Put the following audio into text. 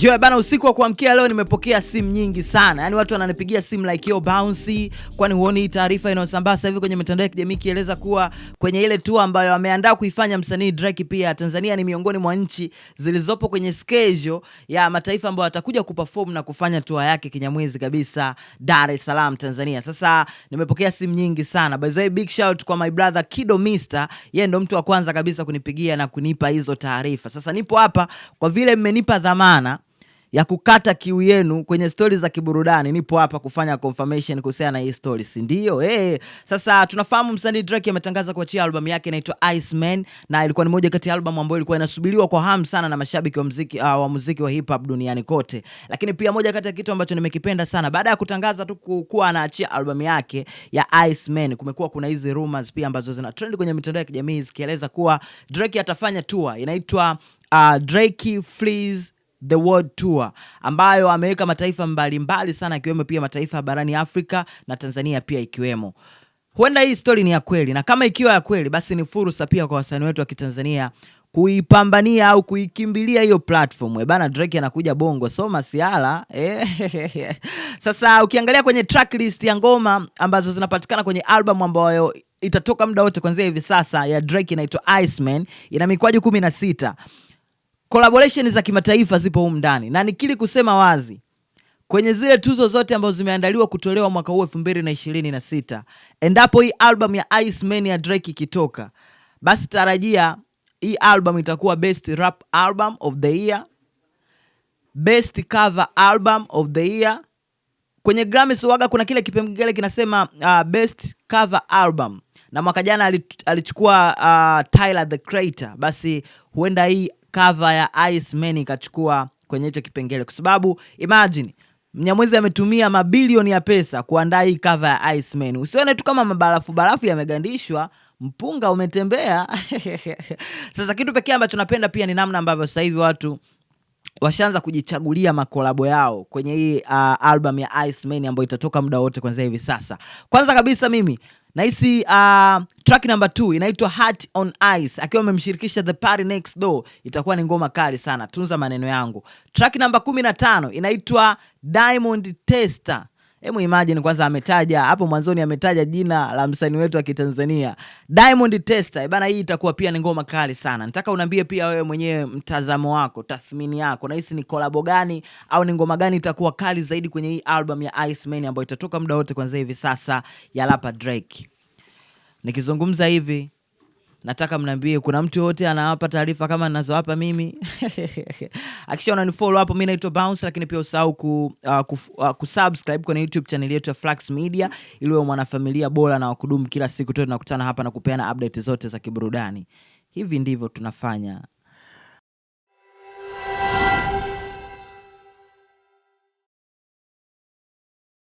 Yo bana, usiku wa kuamkia leo nimepokea simu nyingi sana. Yaani watu wananipigia simu like yo bouncy, kwani huoni taarifa inayosambaa sasa hivi kwenye mitandao ya kijamii kieleza kuwa kwenye ile tour ambayo ameandaa kuifanya msanii Drake, pia Tanzania ni miongoni mwa nchi zilizopo kwenye schedule ya mataifa ambayo atakuja kuperform na kufanya tour yake Kinyamwezi kabisa Dar es Salaam Tanzania. Sasa nimepokea simu nyingi sana. By the way, big shout kwa my brother Kido Mr. Yeye ndo mtu wa kwanza kabisa kunipigia na kunipa hizo taarifa. Sasa nipo hapa kwa vile mmenipa dhamana ya kukata kiu yenu kwenye stories za kiburudani. Nipo hapa kufanya confirmation kuhusiana na hii stories, ndio. Sasa tunafahamu msanii Drake ametangaza kuachia album yake inaitwa Iceman, na ilikuwa ni moja kati ya album ambayo ilikuwa inasubiriwa kwa hamu sana na mashabiki wa muziki wa hip hop duniani kote. Lakini pia moja kati ya kitu ambacho nimekipenda sana, baada ya kutangaza tu kuwa anaachia album yake ya Iceman, kumekuwa kuna hizi rumors pia ambazo zina trend kwenye mitandao ya kijamii zikieleza kuwa Drake atafanya tour inaitwa Drake Flees The World Tour, ambayo ameweka mataifa mbalimbali sana ikiwemo pia mataifa barani Afrika na Tanzania pia ikiwemo. Huenda hii story ni ya kweli, na kama ikiwa ya kweli basi ni fursa pia kwa wasanii wetu wa Kitanzania kuipambania au kuikimbilia hiyo platform. Bana, Drake anakuja Bongo, so masiala. Sasa ukiangalia kwenye tracklist ya ngoma ambazo zinapatikana kwenye album ambayo itatoka muda wote kuanzia hivi sasa ya Drake inaitwa Iceman, ina mikwaju 16. Collaboration za kimataifa zipo humu ndani, na nikili kusema wazi, kwenye zile tuzo zote ambazo zimeandaliwa kutolewa mwaka huu 2026, endapo hii album ya Iceman ya Drake ikitoka, basi tarajia hii album itakuwa best rap album of the year, best cover album of the year. Kwenye Grammys waga kuna kile kipengele kinasema best cover album, na mwaka jana alichukua Tyler the Creator. Basi huenda hii cover ya Iceman ikachukua kwenye hicho kipengele, kwa sababu imagine Mnyamwezi ametumia mabilioni ya pesa kuandaa hii cover ya Iceman. Usione tu kama barafu yamegandishwa, mpunga umetembea. Sasa kitu pekee ambacho napenda pia ni namna ambavyo sasa hivi watu washaanza kujichagulia makolabo yao kwenye hii album ya Iceman ambayo itatoka muda wote kuanzia hivi sasa. Kwanza kabisa mimi nahisi track number 2 inaitwa Heart on Ice, akiwa amemshirikisha The Party Next Door, itakuwa ni ngoma kali sana. Tunza maneno yangu. Track number 15 inaitwa Diamond Tester. Imagine kwanza ametaja hapo mwanzoni, ametaja jina la msanii wetu wa Kitanzania Diamond Tester. Bana, hii itakuwa pia ni ngoma kali sana. Nataka uniambie pia wewe mwenyewe mtazamo wako, tathmini yako. Nahisi ni collab gani au ni ngoma gani itakuwa kali zaidi kwenye hii album ya Iceman ambayo itatoka muda wote kuanzia hivi sasa ya Lapa Drake. Nikizungumza hivi, nataka mniambie kuna mtu yote anawapa taarifa kama ninazowapa mimi. Hakikisha unanifollow hapo, mimi naitwa Bounce, lakini pia usahau kusubscribe kwenye YouTube channel yetu ya Flax Media ili uwe mwanafamilia bora na wakudumu. Kila siku tunakutana hapa na kupeana update zote za kiburudani. Hivi ndivyo tunafanya